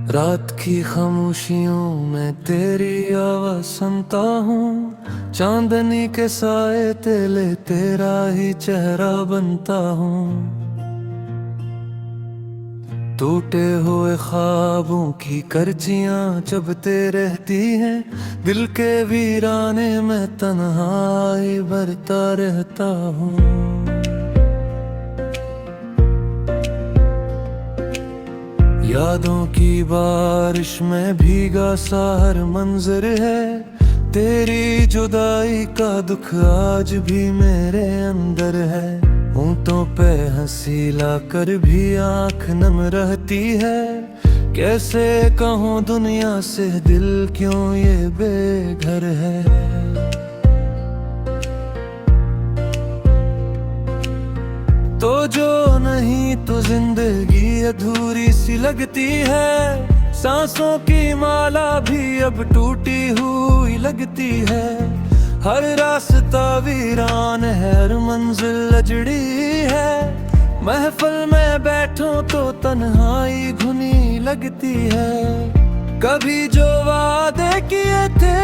रात की खामोशियों में तेरी आवाज सुनता हूँ। चांदनी के साए तेले तेरा ही चेहरा बनता हूँ। टूटे हुए ख्वाबों की कर्चियां चुभते रहती हैं। दिल के वीराने में तन्हाई भरता रहता हूँ। यादों की बारिश में भीगा सा हर मंजर है। तेरी जुदाई का दुख आज भी मेरे अंदर है। होंठों पे हंसी लाकर भी आंख नम रहती है। कैसे कहूँ दुनिया से दिल क्यों ये बेघर है। तो जो नहीं तो जिंदगी अधूरी सी लगती है। सांसों की माला भी अब टूटी हुई लगती है। हर रास्ता वीरान है, हर मंजिल अजड़ी है। महफिल में बैठो तो तन्हाई घुनी लगती है। कभी जो वादे किए थे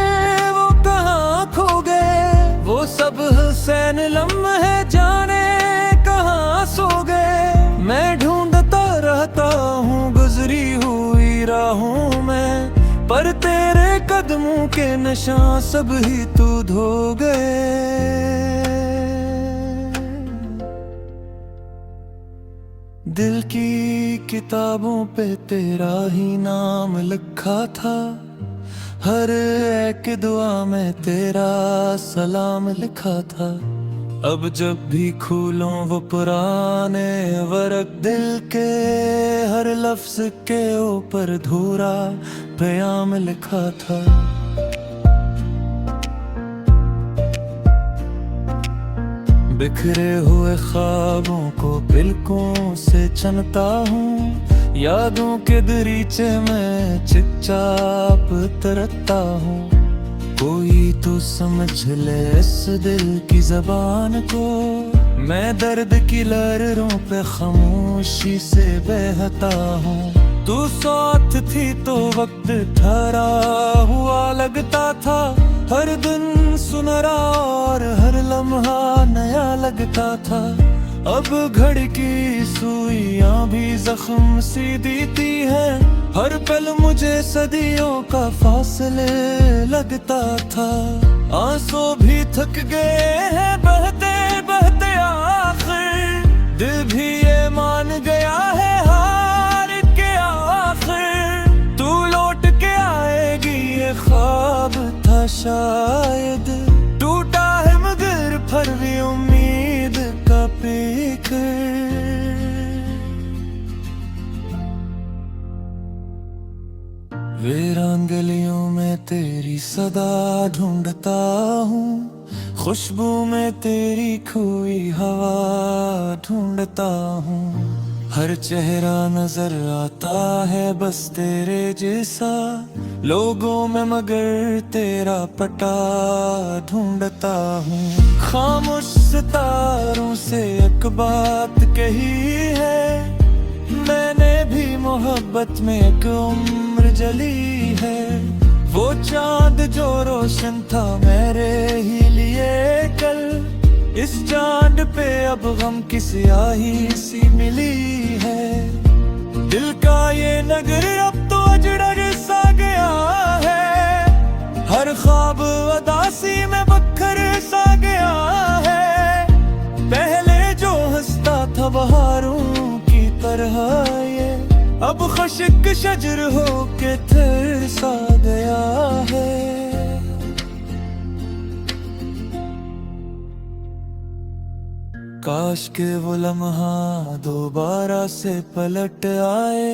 वो कहाँ खो गए। वो सब हुसैन लम्हे जाने कहाँ सो गए। मैं ढूंढता रहता हूँ गुजरी हुई राहों में, पर तेरे कदमों के निशान सब ही तू धो गए। दिल की किताबों पे तेरा ही नाम लिखा था। हर एक दुआ में तेरा सलाम लिखा था। अब जब भी खोलूं वो पुराने वर्क, दिल के हर लफ्ज के ऊपर धूरा प्याम लिखा था। बिखरे हुए ख्वाबों को पिलकों से चुनता हूँ। यादों के दरीचे में चुपचाप तरता हूँ। कोई तो समझ ले इस दिल की जबान को। मैं दर्द की लहरों पे खामोशी से बहता हूँ। तू साथ थी तो वक्त ठहरा हुआ लगता था। हर दिन सुनहरा और हर लम्हा नया लगता था। अब घड़ी की सुइयां भी जख्म सी देती है। हर पल मुझे सदियों का फासले लगता था। आंसू भी थक गए हैं बहते बहते आखिर। दिल भी ये मान गया है हार के आखिर। तू लौट के आएगी ये ख्वाब था शायद। टूटा है मगर फिर भी उम्मीद का पीकर। वीरान गलियों में तेरी सदा ढूंढता हूँ। खुशबू में तेरी खोई हवा ढूंढता हूँ। हर चेहरा नजर आता है बस तेरे जैसा लोगों में, मगर तेरा पता ढूंढता हूँ। खामोश सितारों से एक बात कही है। मैंने भी मोहब्बत में एक उम्र जली है। वो चांद जो रोशन था मेरे ही लिए कल, इस चांद पे अब गम की स्याही सी मिली है। दिल का ये नगर अब तो अजगर सा गया है। हर ख्वाब अदासी में बखर सा गया है। पहले जो हंसता था बहारों की तरह ये, अब खुशक शजर हो के थर सा गया है। काश के वो लम्हा दोबारा से पलट आए।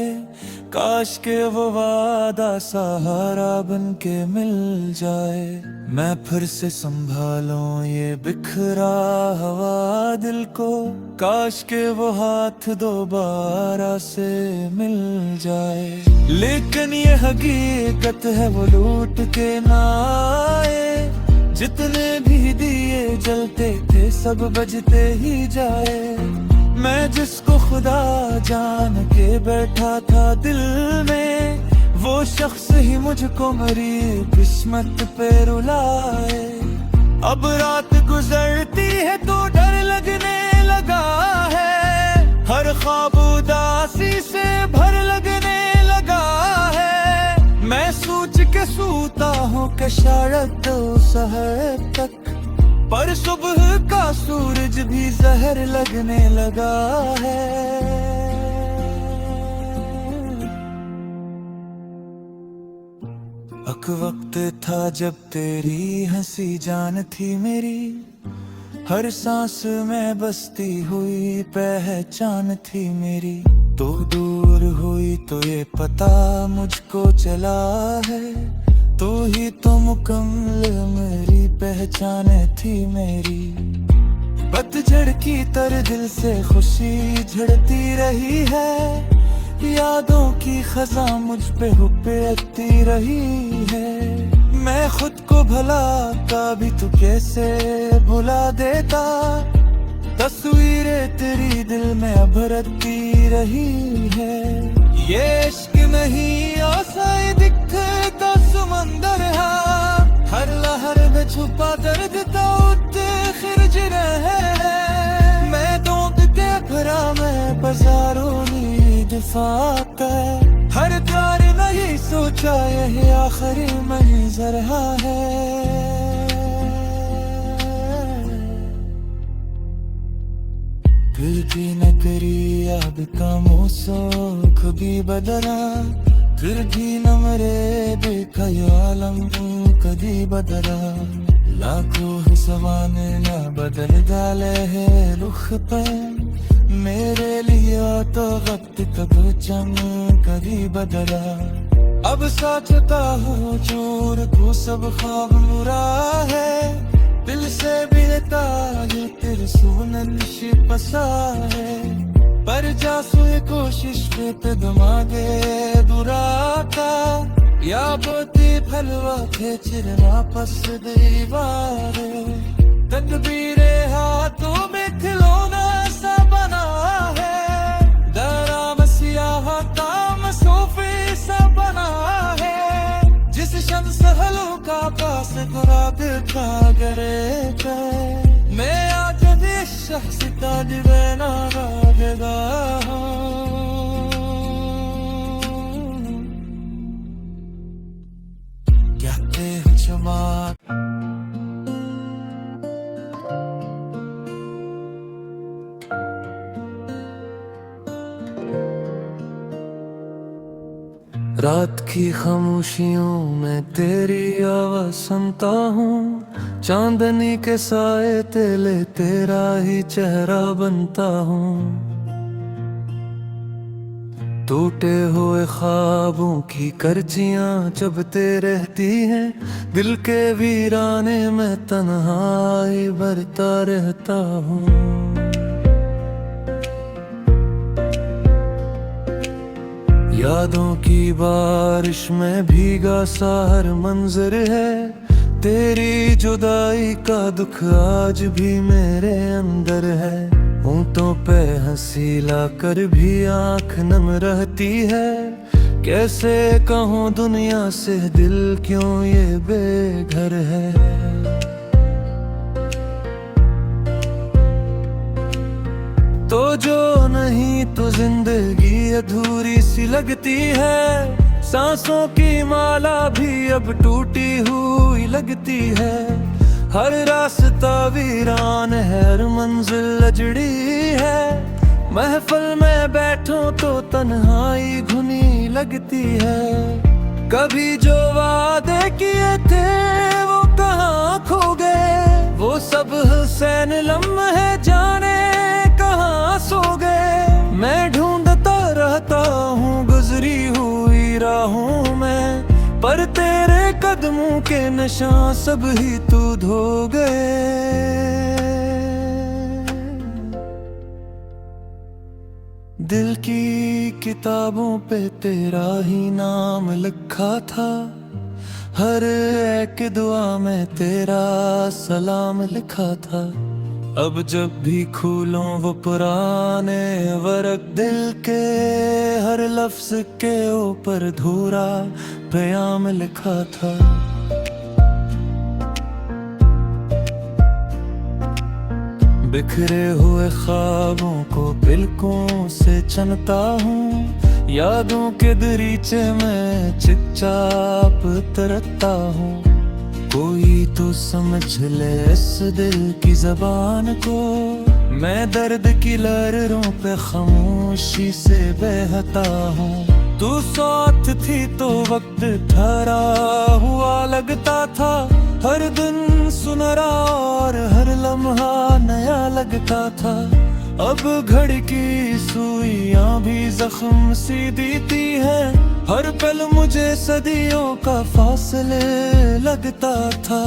काश के वो वादा सहारा बन के मिल जाए। मैं फिर से संभालूं ये बिखरा हवा दिल को। काश के वो हाथ दोबारा से मिल जाए। लेकिन ये हकीकत है वो लूट के ना आए। जितने भी दिए जलते थे सब बजते ही जाए। मैं जिसको खुदा जान के बैठा था दिल में, वो शख्स ही मुझको मेरी किस्मत पे रुलाए। अब रात गुजरती है तो डर लगने लगा है, हर ख्वाब उदासी से भर लगने लगा है। मैं सोच के सूता हूँ कि शायद तो सहर तक, पर सुबह का सूरज भी जहर लगने लगा है। एक वक्त था जब तेरी हंसी जान थी मेरी, हर सांस में बसती हुई पहचान थी मेरी। तो दूर हुई तो ये पता मुझको चला है, तू ही तो मुकम्मल मेरी पहचान थी मेरी। पतझड़ की तरह दिल से खुशी झड़ती रही है, यादों की खजा मुझ पे हुक्कती रही है। मैं खुद को भला कभी तू कैसे भुला देता, तस्वीरें तेरी दिल में अभरती रही है। ये इश्क नहीं आसाई दिखता समंदर है, हर लहर में छुपा दर्द तो खिरज रहे। मैं दौड़ते भरा मैं बाजारों दिफाक है, हर तार नहीं सोचा यही आखिरी मंजर है। फिर भी न करी अब का मौसम कभी बदला, फिर भी न मरे देखा ये आलम कभी बदला। लाखों सवाल न बदल डाले है रुख पे, मेरे लिए तो वक्त कब चम कभी बदला। अब सोचता हूँ चोर को सब ख्वाब मुरा है, दिल से भी लेता ये तेरे सुनंश पसा है। पर जासुए कोशिश पे दमागे बुरा था, या बोती फलवा खेच वापस दीवार। तकदीरे हाथों में खिलौना सा बना है, दराम सियाह काम सोफे सा बना है। जिस शम्स हल्का पास गुराब था करे, मैं आज शख्स तालिब नाराज़गा कहते हैं क्षमा। रात की खामोशियों में तेरी आवाज सुनता हूँ, चांदनी के साए तेले तेरा ही चेहरा बनता हूँ। टूटे हुए ख्वाबों की करचियां चुभते रहती हैं, दिल के वीराने में तन्हाई भरता रहता हूँ। यादों की बारिश में भीगा सा हर मंजर है, तेरी जुदाई का दुख आज भी मेरे अंदर है। होंठों पे हंसी लाकर भी आंख नम रहती है, कैसे कहूँ दुनिया से दिल क्यों ये बेघर है। तो जो नहीं तो जिंदगी अधूरी सी लगती है, सांसों की माला भी अब टूटी हुई लगती है। हर रास्ता वीरान है, हर मंजिल अजड़ी है, महफिल में बैठो तो तन्हाई घुनी लगती है। कभी जो वादे किए थे वो कहाँ खो गए, वो सब हुसैन लम्हे जाने कहाँ सो गए। मैं ढूंढता रहता हूँ गुजरी हुई राहों में, पर तेरे कदमों के निशान सब ही तू धो गए। दिल की किताबों पे तेरा ही नाम लिखा था, हर एक दुआ में तेरा सलाम लिखा था। अब जब भी खोलूं वो पुराने वर्क, दिल के हर लफ्ज के ऊपर धूरा प्याम लिखा था। बिखरे हुए ख्वाबों को पलकों से चुनता हूँ, यादों के दरीचे में चुपचाप तरता हूँ। कोई तो समझ ले इस दिल की जबान को, मैं दर्द की लहरों पे खामोशी से बहता हूँ। तू साथ थी तो वक्त ठहरा हुआ लगता था, हर दिन सुनहरा और हर लम्हा नया लगता था। अब घड़ी की सुइयां भी जख्म सी देती है, हर पल मुझे सदियों का फासले लगता था।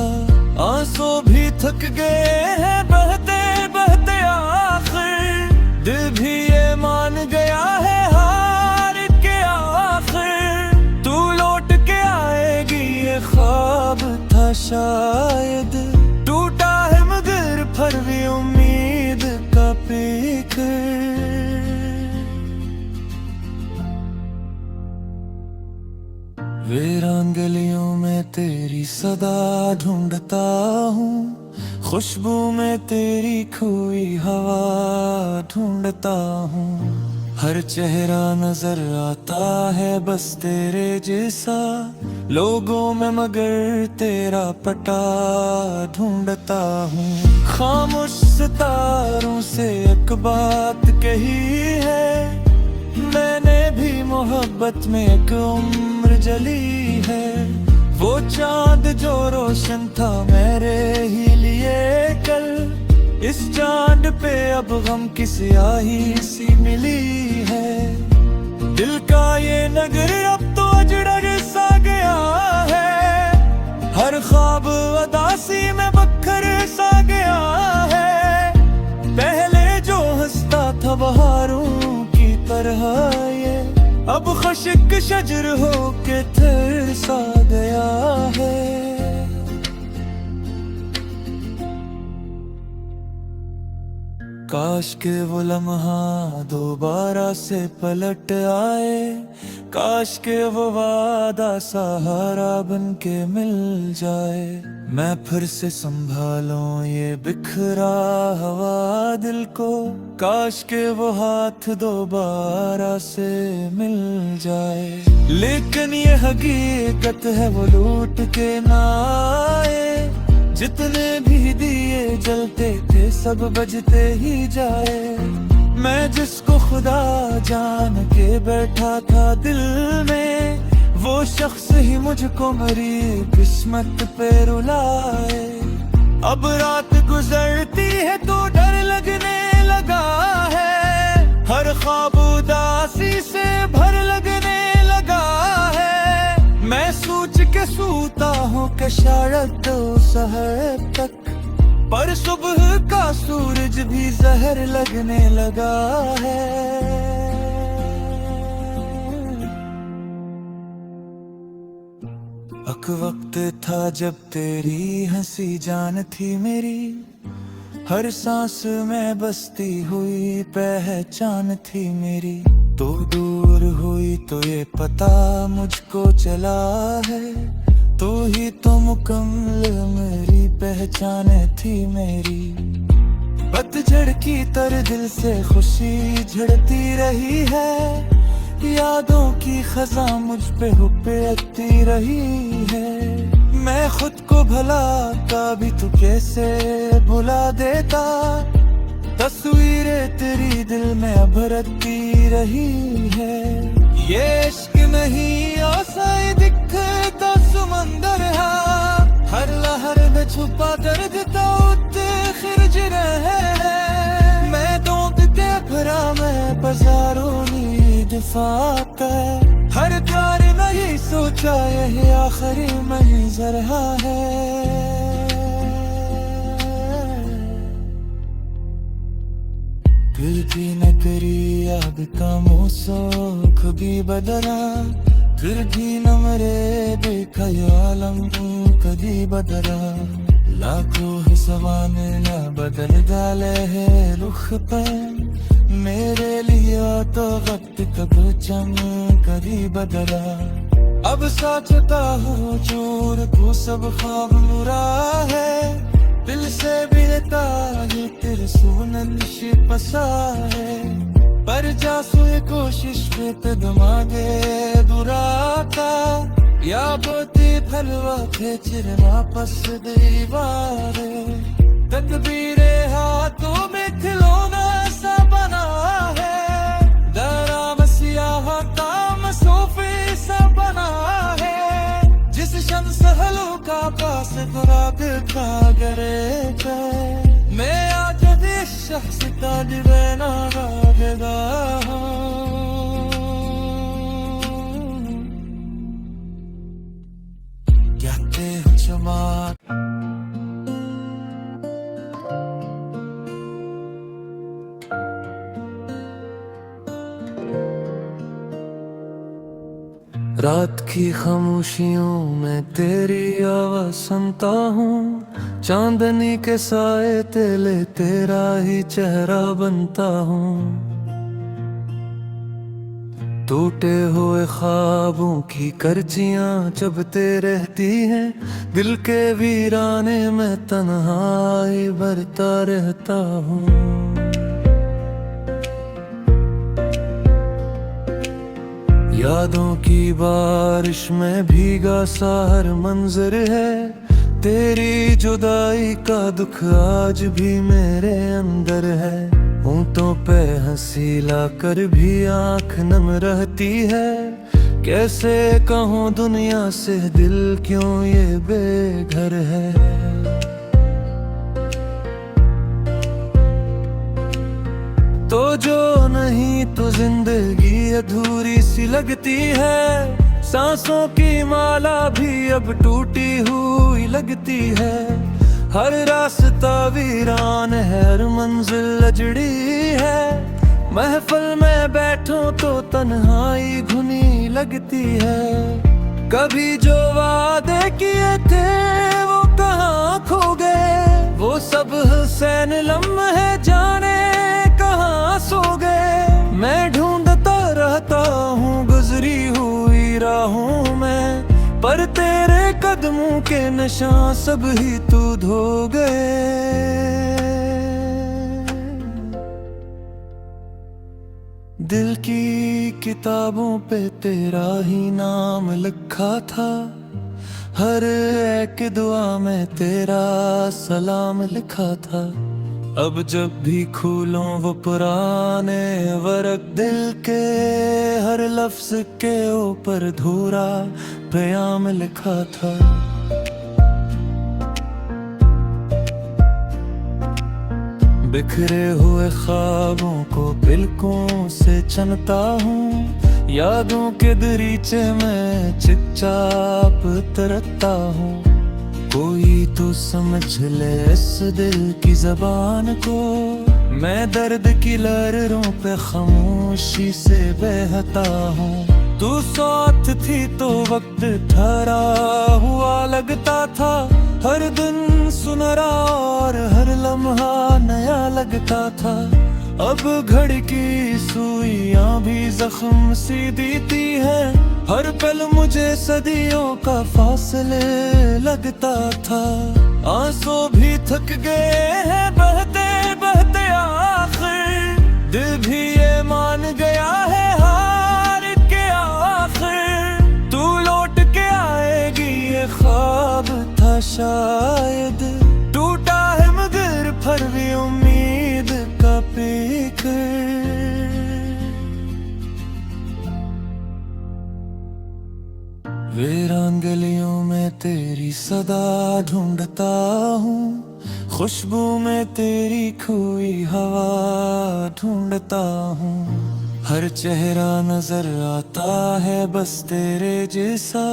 आंसू भी थक गए हैं बहते बहते आखिर, दिल भी ये मान गया है हार के आखिर। तू लौट के आएगी ये ख्वाब था शायद, टूटा है मगर फिर भी उम्मीद का पीकर। वीरान गलियों में तेरी सदा ढूंढता हूँ, खुशबू में तेरी खोई हवा ढूंढता हूँ। हर चेहरा नजर आता है बस तेरे जैसा, लोगों में मगर तेरा पटा ढूंढता हूँ। खामोश सितारों से एक बात कही है, मैंने भी मोहब्बत में एक उम्र जली है। वो चांद जो रोशन था मेरे ही लिए कल, इस चांद पे अब गम की स्याही सी मिली है। दिल का ये नगर अब तो अजगर सा गया है, हर ख्वाब अदासी में बखर सा गया है। पहले जो हंसता था बहारों की तरह ये, अब खशिक शजर हो के थर सा गया है। काश के वो लम्हा दोबारा से पलट आए, काश के वो वादा सहारा बन के मिल जाए। मैं फिर से संभालूं ये बिखरा हवा दिल को, काश के वो हाथ दोबारा से मिल जाए। लेकिन ये हकीकत है वो लूट के ना आए, जितने भी दिए जलते थे सब बजते ही जाए। मैं जिसको खुदा जान के बैठा था दिल में, वो शख्स ही मुझको मेरी किस्मत पे रुलाए। अब रात गुजरती है तो डर लगने लगा है, हर ख्वाब उदासी से भर लगने लगा है। मैं सोच के सूता हूँ कि शायद तो सहर तक, पर सुबह का सूरज भी जहर लगने लगा है। वक्त था जब तेरी हंसी जान थी मेरी, हर सांस में बसती हुई पहचान थी मेरी। तो दूर हुई तो ये पता मुझको चला है, तू ही तो मुकम्मल मेरी पहचान थी मेरी। पतझड़ की तरह दिल से खुशी झड़ती रही है, यादों की खजा मुझ पे हुक्कती रही है। मैं खुद को भला कभी तू कैसे भुला देता, तस्वीरें तेरी दिल में अभरती रही है। ये इश्क नहीं आसाई दिखता समंदर है, हर लहर में छुपा दर्द तो खिरज रहे हैं। मैं दौड़ते फिरा मैं बाजारों दिफाक, हर प्यार नहीं सोचा यही आखिरी मंजर है। फिर भी न करी अब का मौसम कभी बदला, फिर भी न मरे बेख्यालम कभी बदला। लाखों सवाने ना बदल डाले है रुख पर मेरे लिए तो वक्त कब चम करी बदला अब साचता हो चोर को सब ख्वाब मुरा है दिल से भी ताजे तेरे सोनंश पसा है पर जासुए कोशिश पे तदमागे दुराता या बोती फलवा खेचर वापस दीवारे तकदीरे हाथों में खिलौना सा बना है दराम सियाह काम सोफे सा बना है जिस शख्स हल्का पास फराग का करे मैं आज इस शख्स का दिवाना रागदा कहते हो क्षमा रात की खामोशियों में तेरी आवाज सुनता हूँ चांदनी के साए तेले तेरा ही चेहरा बनता हूँ टूटे हुए ख्वाबों की करचियां चुभते रहती हैं दिल के वीराने में तन्हाई भरता रहता हूँ यादों की बारिश में भीगा सा हर मंजर है तेरी जुदाई का दुख आज भी मेरे अंदर है होंठों पे हंसी लाकर भी आंख नम रहती है कैसे कहूँ दुनिया से दिल क्यों ये बेघर है तो जो नहीं तो जिंदगी अधूरी सी लगती है सांसों की माला भी अब टूटी हुई लगती है हर रास्ता वीरान है हर मंजिल अजड़ी है महफिल में बैठो तो तन्हाई घुनी लगती है कभी जो वादे किए थे वो कहाँ खो गए वो सब हुसैन लम्हे जाने कहाँ सो गए मैं ढूंढता रहता हूँ गुजरी हुई राहों में पर तेरे कदमों के निशान सब ही तू धो गए दिल की किताबों पे तेरा ही नाम लिखा था हर एक दुआ में तेरा सलाम लिखा था अब जब भी खोलूं वो पुराने वर्क दिल के हर लफ्ज के ऊपर धूरा प्याम लिखा था बिखरे हुए ख्वाबों को पिलकों से चुनता हूँ यादों के दरीचे में चुपचाप तरता हूँ कोई तो समझ ले इस दिल की जबान को मैं दर्द की लहरों पे खामोशी से बहता हूँ तू साथ थी तो वक्त ठहरा हुआ लगता था हर दिन सुनहरा और हर लम्हा नया लगता था अब घड़ी की सुइयां भी जख्म सी देती है हर पल मुझे सदियों का फासले लगता था आंसू भी थक गए हैं बहते बहते आखिर दिल भी ये मान गया है हार के आखिर तू लौट के आएगी ये ख्वाब था शायद टूटा है मगर फिर भी उम्मीद का पीकर वीरान गलियों में तेरी सदा ढूंढता हूँ खुशबू में तेरी खोई हवा ढूंढता हूँ हर चेहरा नजर आता है बस तेरे जैसा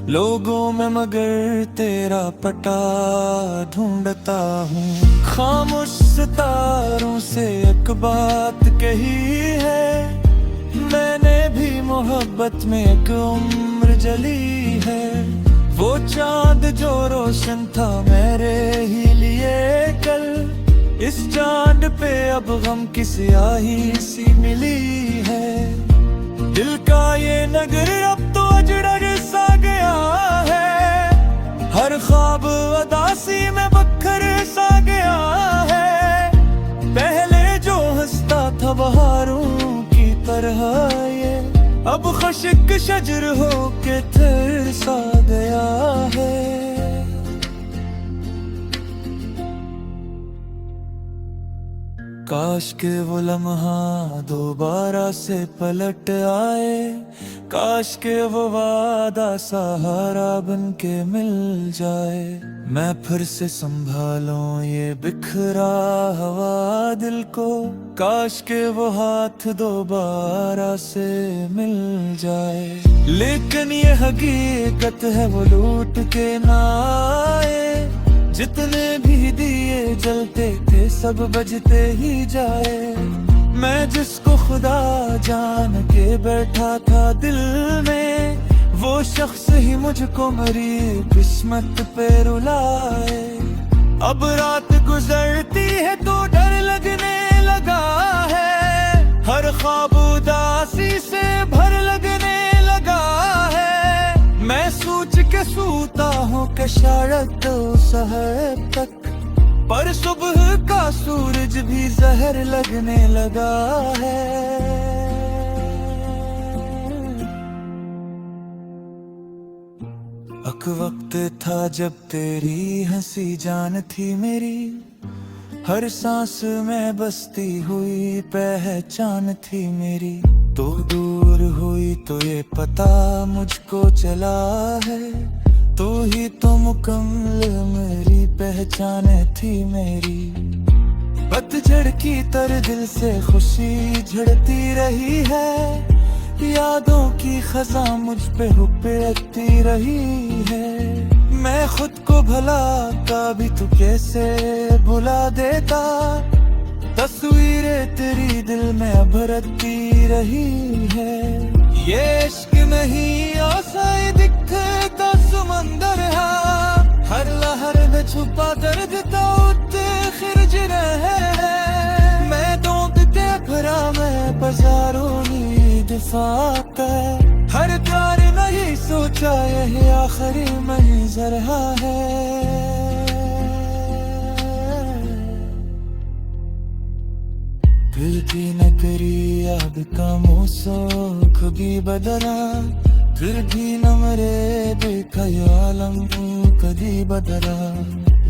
लोगों में मगर तेरा पटा ढूंढता हूँ खामोश सितारों से एक बात कही है मैंने भी मोहब्बत में एक उम्र जली है वो चांद जो रोशन था मेरे ही लिए इस चांद पे अब गम की स्याही सी मिली है। दिल का ये नगर अब तो अजगर सा गया है। हर ख्वाब अदासी में बखर सा गया है। पहले जो हंसता था बहारों की तरह, ये अब खुश्क शजर हो के थर सा गया है। काश के वो लम्हा दोबारा से पलट आए। काश के वो वादा सहारा बन के मिल जाए। मैं फिर से संभालूं ये बिखरा हवा दिल को। काश के वो हाथ दोबारा से मिल जाए। लेकिन ये हकीकत है वो लूट के ना आए। जितने भी दिए जलते थे सब बजते ही जाए। मैं जिसको खुदा जान के बैठा था दिल में, वो शख्स ही मुझको मेरी किस्मत पे रुलाए। अब रात गुजरती है तो डर लगने लगा है। हर ख्वाब उदासी से भर लगने लगा है। मैं सोच के सूता हूँ कि शायद तो सहर तक, पर सुबह का सूरज भी जहर लगने लगा है। वक्त था जब तेरी हंसी जान थी मेरी। हर सांस में बसती हुई पहचान थी मेरी। तो दूर हुई तो ये पता मुझको चला है। तू ही तो मुकम्मल मेरी पहचान थी मेरी। पतझड़ की तरह दिल से खुशी झड़ती रही है। यादों की खजा मुझ पे हुक्कती रही है। मैं खुद को भला कभी तू कैसे भुला देता। तस्वीरें तेरी दिल में अभरती रही है। ये इश्क नहीं आसाई दिखता समंदर है। हर लहर में छुपा दर्द तो खिरज रहे हैं। मैं दौड़ते भरा मैं बाजारों दिफाक है। हर तार नहीं सोचा यही आखिरी मंजर है। फिर भी न करी अब का मौसम कभी बदला। फिर भी न मरे बेख्यालम कभी बदला।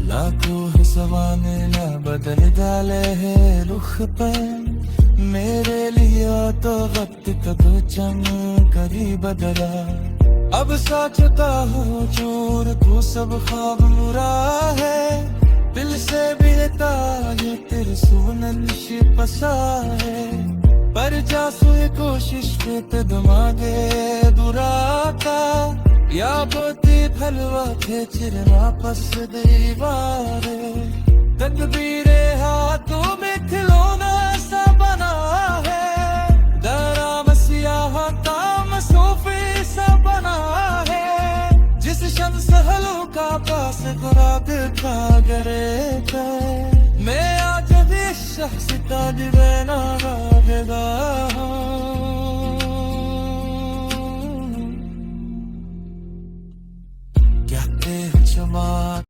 लाखों सवाने न बदल डाले है रुख पर। मेरे लिए तो वक्त कब चम कभी बदला। अब साचता हूँ चूर तू सब ख्वाब मुरा है। दिल से बेहता ये तेरे सुनंश पसा है। पर जासू ये कोशिश पे ते दिमागे दुराता। या बोती फलवा थे चिर वापस दीवारे। तकदीरे हाथों में खिलौना सा बना है। दराम सियाह काम सोफे सा बना है। जिस शम्स हल्का पास गुराग का गरे पे। मैं आज भी शख्स का दिवेना गावेगा। कहते हैं जमा